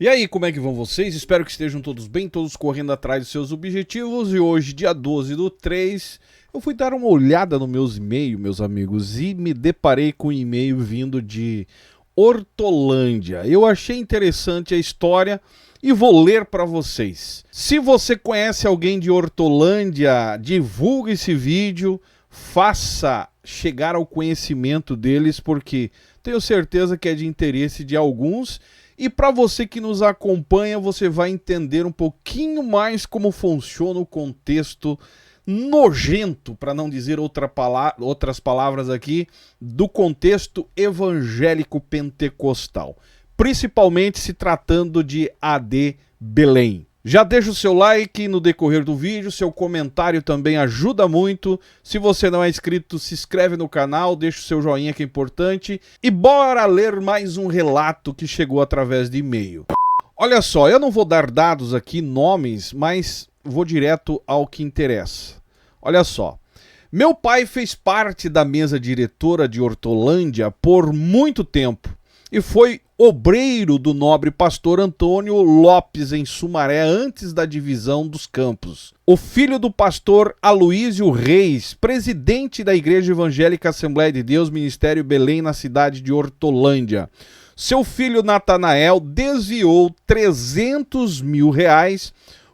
E aí, como é que vão vocês? Espero que estejam todos bem, todos correndo atrás dos seus objetivos. E hoje, dia 12/3, eu fui dar uma olhada nos meus e-mails, meus amigos, e me deparei com um e-mail vindo de Hortolândia. Eu achei interessante a história e vou ler para vocês. Se você conhece alguém de Hortolândia, divulgue esse vídeo, faça chegar ao conhecimento deles, porque tenho certeza que é de interesse de alguns. E para você que nos acompanha, você vai entender um pouquinho mais como funciona o contexto nojento, para não dizer outras palavras aqui, do contexto evangélico pentecostal, principalmente se tratando de AD Belém. Já deixa o seu like no decorrer do vídeo, seu comentário também ajuda muito. Se você não é inscrito, se inscreve no canal, deixa o seu joinha que é importante. E bora ler mais um relato que chegou através de e-mail. Olha só, eu não vou dar dados aqui, nomes, mas vou direto ao que interessa. Olha só, meu pai fez parte da mesa diretora de Hortolândia por muito tempo e foi obreiro do nobre pastor Antônio Lopes em Sumaré antes da divisão dos campos. O filho do pastor Aloísio Reis, presidente da Igreja Evangélica Assembleia de Deus, Ministério Belém, na cidade de Hortolândia. Seu filho Natanael desviou R$300 mil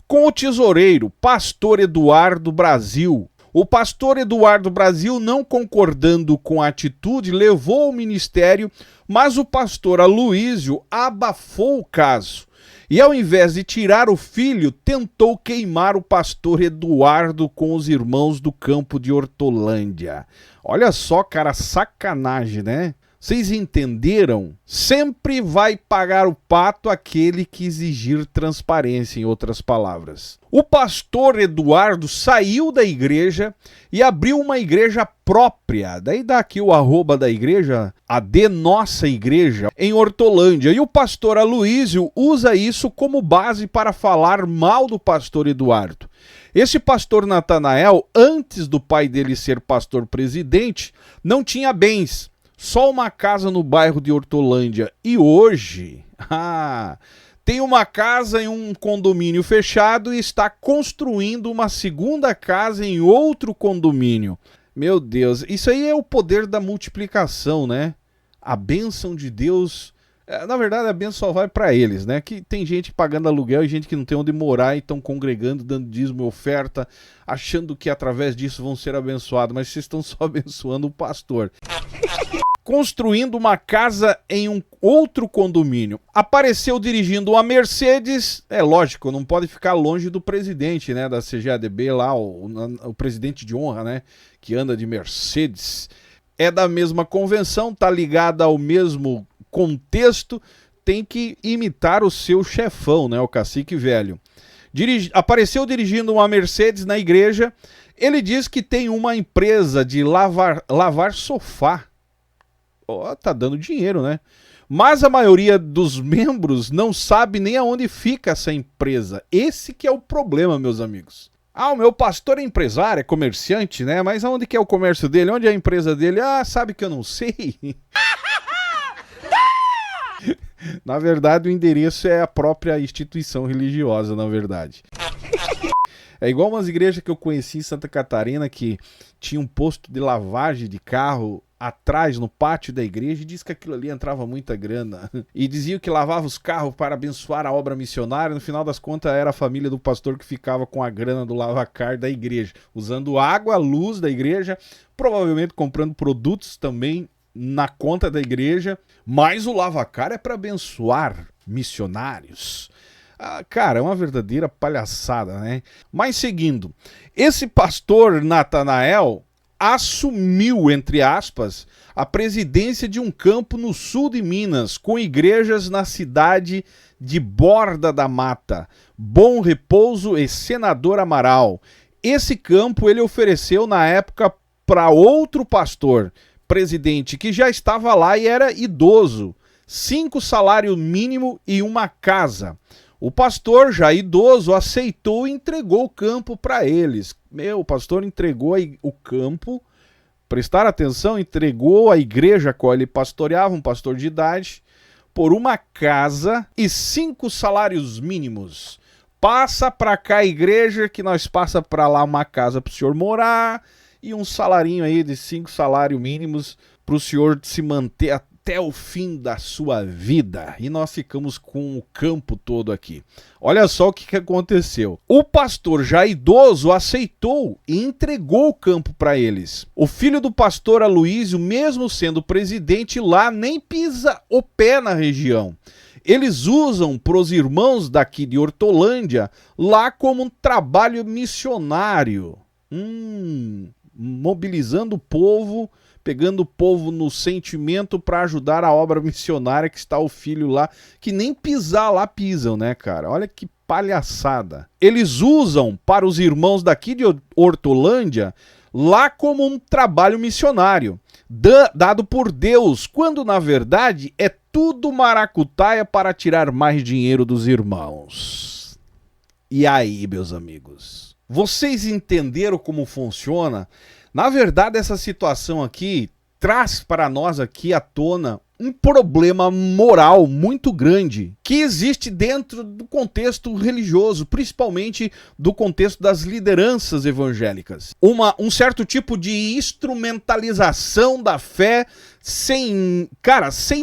com o tesoureiro, pastor Eduardo Brasil. O pastor Eduardo Brasil, não concordando com a atitude, levou o ministério, mas o pastor Aloísio abafou o caso. E ao invés de tirar o filho, tentou queimar o pastor Eduardo com os irmãos do campo de Hortolândia. Olha só, cara, sacanagem, né? Vocês entenderam? Sempre vai pagar o pato aquele que exigir transparência, em outras palavras. O pastor Eduardo saiu da igreja e abriu uma igreja própria. Daí dá aqui o arroba da igreja, AD Nossa Igreja, em Hortolândia. E o pastor Aloísio usa isso como base para falar mal do pastor Eduardo. Esse pastor Natanael, antes do pai dele ser pastor presidente, não tinha bens. Só uma casa no bairro de Hortolândia. E hoje, tem uma casa em um condomínio fechado e está construindo uma segunda casa em outro condomínio. Meu Deus, isso aí é o poder da multiplicação, né? A bênção de Deus, na verdade a bênção só vai para eles, né? Que tem gente pagando aluguel e gente que não tem onde morar e estão congregando, dando dízimo e oferta, achando que através disso vão ser abençoados, mas vocês estão só abençoando o pastor. Construindo uma casa em um outro condomínio. Apareceu dirigindo uma Mercedes, é lógico, não pode ficar longe do presidente, né, da CGADB lá, o presidente de honra, né, que anda de Mercedes. É da mesma convenção, tá ligada ao mesmo contexto, tem que imitar o seu chefão, né, o cacique velho. Apareceu dirigindo uma Mercedes na igreja, ele diz que tem uma empresa de lavar sofá. Tá dando dinheiro, né? Mas a maioria dos membros não sabe nem aonde fica essa empresa. Esse que é o problema, meus amigos. O meu pastor é empresário, é comerciante, né? Mas aonde que é o comércio dele? Onde é a empresa dele? Sabe que eu não sei. Na verdade, o endereço é a própria instituição religiosa, na verdade. É igual umas igrejas que eu conheci em Santa Catarina que tinha um posto de lavagem de carro atrás, no pátio da igreja, e diz que aquilo ali entrava muita grana. E diziam que lavava os carros para abençoar a obra missionária. No final das contas, era a família do pastor que ficava com a grana do lavacar da igreja, usando água, luz da igreja, provavelmente comprando produtos também na conta da igreja. Mas o lavacar é para abençoar missionários. Cara, é uma verdadeira palhaçada, né? Mas seguindo, esse pastor Natanael assumiu, entre aspas, a presidência de um campo no sul de Minas, com igrejas na cidade de Borda da Mata, Bom Repouso e Senador Amaral. Esse campo ele ofereceu na época para outro pastor, presidente, que já estava lá e era idoso. 5 salários mínimo e uma casa. O pastor, já idoso, aceitou e entregou o campo para eles. O pastor entregou o campo, prestar atenção, entregou a igreja a qual ele pastoreava, um pastor de idade, por uma casa e 5 salários mínimos. Passa pra cá, igreja, que nós passa pra lá uma casa pro senhor morar e um salarinho aí de 5 salários mínimos pro senhor se manter até o fim da sua vida. E nós ficamos com o campo todo aqui. Olha só o que aconteceu. O pastor já idoso aceitou e entregou o campo para eles. O filho do pastor Aloísio, mesmo sendo presidente lá, nem pisa o pé na região. Eles usam para os irmãos daqui de Hortolândia lá como um trabalho missionário. Mobilizando o povo, pegando o povo no sentimento para ajudar a obra missionária, que está o filho lá, que nem pisar lá pisam, né, cara? Olha que palhaçada. Eles usam para os irmãos daqui de Hortolândia lá como um trabalho missionário, dado por Deus, quando na verdade é tudo maracutaia para tirar mais dinheiro dos irmãos. E aí, meus amigos? Vocês entenderam como funciona? Na verdade, essa situação aqui traz para nós aqui à tona um problema moral muito grande que existe dentro do contexto religioso, principalmente do contexto das lideranças evangélicas. Um certo tipo de instrumentalização da fé sem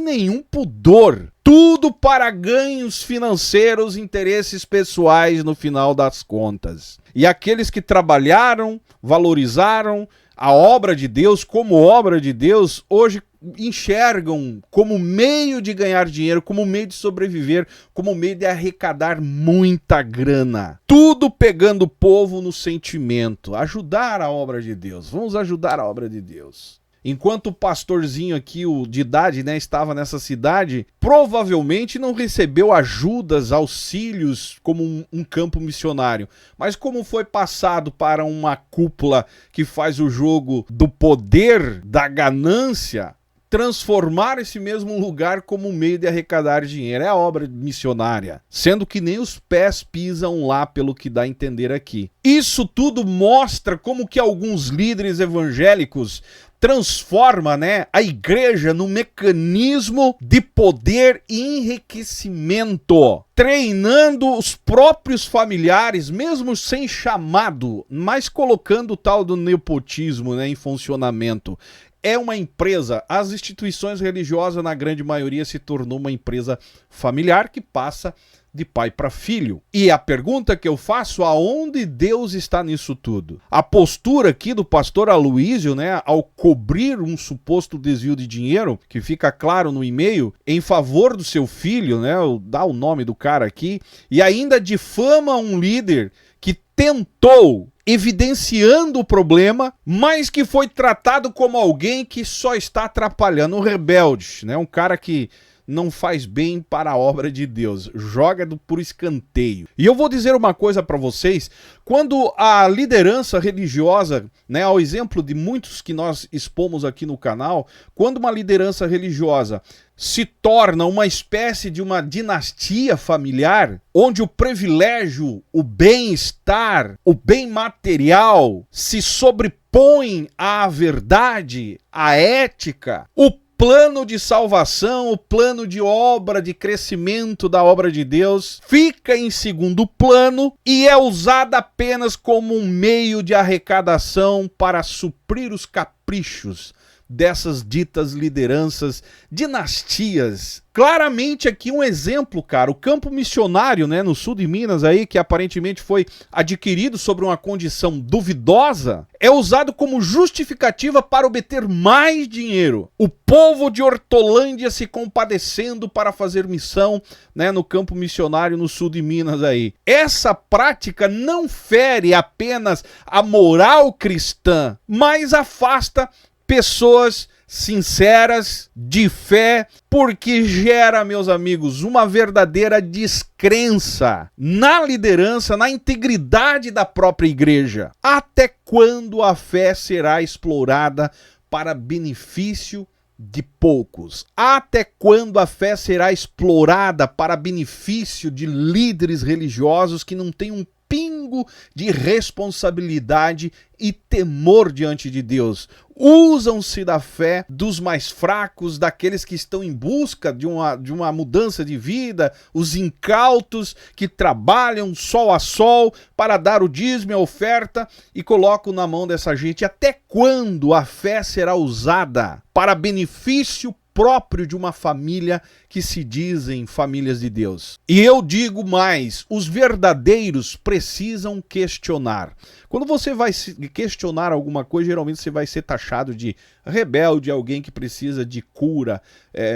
nenhum pudor. Tudo para ganhos financeiros, interesses pessoais no final das contas. E aqueles que trabalharam, valorizaram a obra de Deus como obra de Deus, hoje enxergam como meio de ganhar dinheiro, como meio de sobreviver, como meio de arrecadar muita grana. Tudo pegando o povo no sentimento. Ajudar a obra de Deus. Vamos ajudar a obra de Deus. Enquanto o pastorzinho aqui, o de idade, né, estava nessa cidade, provavelmente não recebeu ajudas, auxílios como um campo missionário. Mas como foi passado para uma cúpula que faz o jogo do poder, da ganância, transformar esse mesmo lugar como um meio de arrecadar dinheiro. É a obra missionária, sendo que nem os pés pisam lá, pelo que dá a entender aqui. Isso tudo mostra como que alguns líderes evangélicos transforma, né, a igreja num mecanismo de poder e enriquecimento, treinando os próprios familiares, mesmo sem chamado, mas colocando o tal do nepotismo, né, em funcionamento. É uma empresa, as instituições religiosas, na grande maioria, se tornou uma empresa familiar que passa de pai para filho. E a pergunta que eu faço, aonde Deus está nisso tudo? A postura aqui do pastor Aloísio, né, ao cobrir um suposto desvio de dinheiro, que fica claro no e-mail, em favor do seu filho, né, dá o nome do cara aqui, e ainda difama um líder que tentou, evidenciando o problema, mas que foi tratado como alguém que só está atrapalhando, um rebelde, né, um cara que não faz bem para a obra de Deus, joga por escanteio. E eu vou dizer uma coisa para vocês, quando a liderança religiosa, né, ao exemplo de muitos que nós expomos aqui no canal, quando uma liderança religiosa se torna uma espécie de uma dinastia familiar, onde o privilégio, o bem-estar, o bem material se sobrepõem à verdade, à ética, o plano de salvação, o plano de obra, de crescimento da obra de Deus, fica em segundo plano e é usada apenas como um meio de arrecadação para suprir os caprichos dessas ditas lideranças, dinastias. Claramente aqui um exemplo, cara, o campo missionário, né, no sul de Minas aí, que aparentemente foi adquirido sobre uma condição duvidosa, é usado como justificativa para obter mais dinheiro. O povo de Hortolândia se compadecendo para fazer missão, né, no campo missionário no sul de Minas aí. Essa prática não fere apenas a moral cristã, mas afasta pessoas sinceras, de fé, porque gera, meus amigos, uma verdadeira descrença na liderança, na integridade da própria igreja. Até quando a fé será explorada para benefício de poucos? Até quando a fé será explorada para benefício de líderes religiosos que não têm um pingo pingo de responsabilidade e temor diante de Deus. Usam-se da fé dos mais fracos, daqueles que estão em busca de uma mudança de vida, os incautos que trabalham sol a sol para dar o dízimo e a oferta e colocam na mão dessa gente. Até quando a fé será usada para benefício próprio de uma família que se dizem famílias de Deus? E eu digo mais, os verdadeiros precisam questionar. Quando você vai questionar alguma coisa, geralmente você vai ser taxado de rebelde, alguém que precisa de cura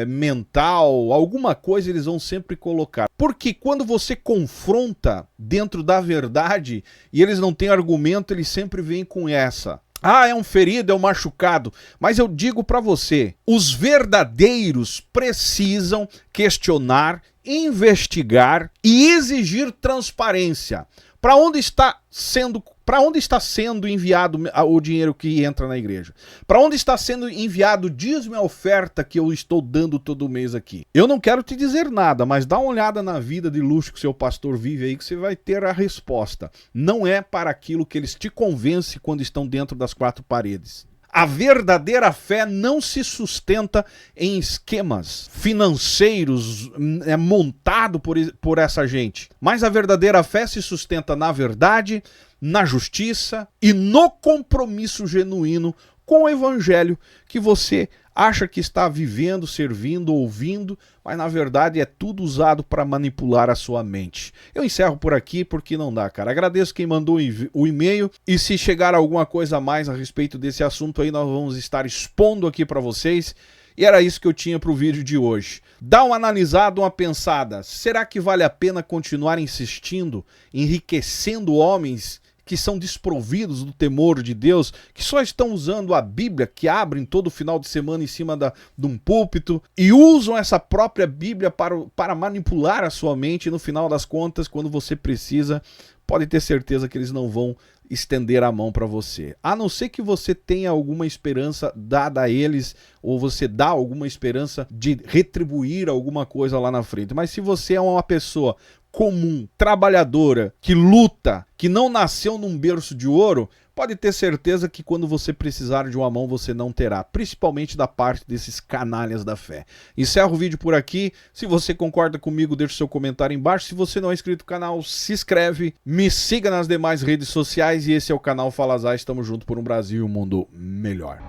mental, alguma coisa eles vão sempre colocar. Porque quando você confronta dentro da verdade e eles não têm argumento, eles sempre vêm com essa. Ah, é um ferido, é um machucado. Mas eu digo para você, os verdadeiros precisam questionar, investigar e exigir transparência. Para onde está sendo enviado o dinheiro que entra na igreja? Para onde está sendo enviado o dízimo e a oferta que eu estou dando todo mês aqui? Eu não quero te dizer nada, mas dá uma olhada na vida de luxo que seu pastor vive aí que você vai ter a resposta. Não é para aquilo que eles te convencem quando estão dentro das quatro paredes. A verdadeira fé não se sustenta em esquemas financeiros montado por essa gente. Mas a verdadeira fé se sustenta na verdade, na justiça e no compromisso genuíno com o evangelho que você acha que está vivendo, servindo, ouvindo, mas na verdade é tudo usado para manipular a sua mente. Eu encerro por aqui porque não dá, cara. Agradeço quem mandou o e-mail e se chegar alguma coisa a mais a respeito desse assunto aí, nós vamos estar expondo aqui para vocês. E era isso que eu tinha para o vídeo de hoje. Dá uma analisada, uma pensada. Será que vale a pena continuar insistindo, enriquecendo homens que são desprovidos do temor de Deus, que só estão usando a Bíblia, que abrem todo final de semana em cima de um púlpito, e usam essa própria Bíblia para manipular a sua mente, e no final das contas, quando você precisa, pode ter certeza que eles não vão estender a mão para você. A não ser que você tenha alguma esperança dada a eles, ou você dá alguma esperança de retribuir alguma coisa lá na frente. Mas se você é uma pessoa comum, trabalhadora, que luta, que não nasceu num berço de ouro, pode ter certeza que quando você precisar de uma mão você não terá, principalmente da parte desses canalhas da fé. Encerro o vídeo por aqui. Se você concorda comigo, deixa o seu comentário embaixo. Se você não é inscrito no canal, se inscreve, me siga nas demais redes sociais e esse é o canal Fala Zay. Estamos juntos por um Brasil e um mundo melhor.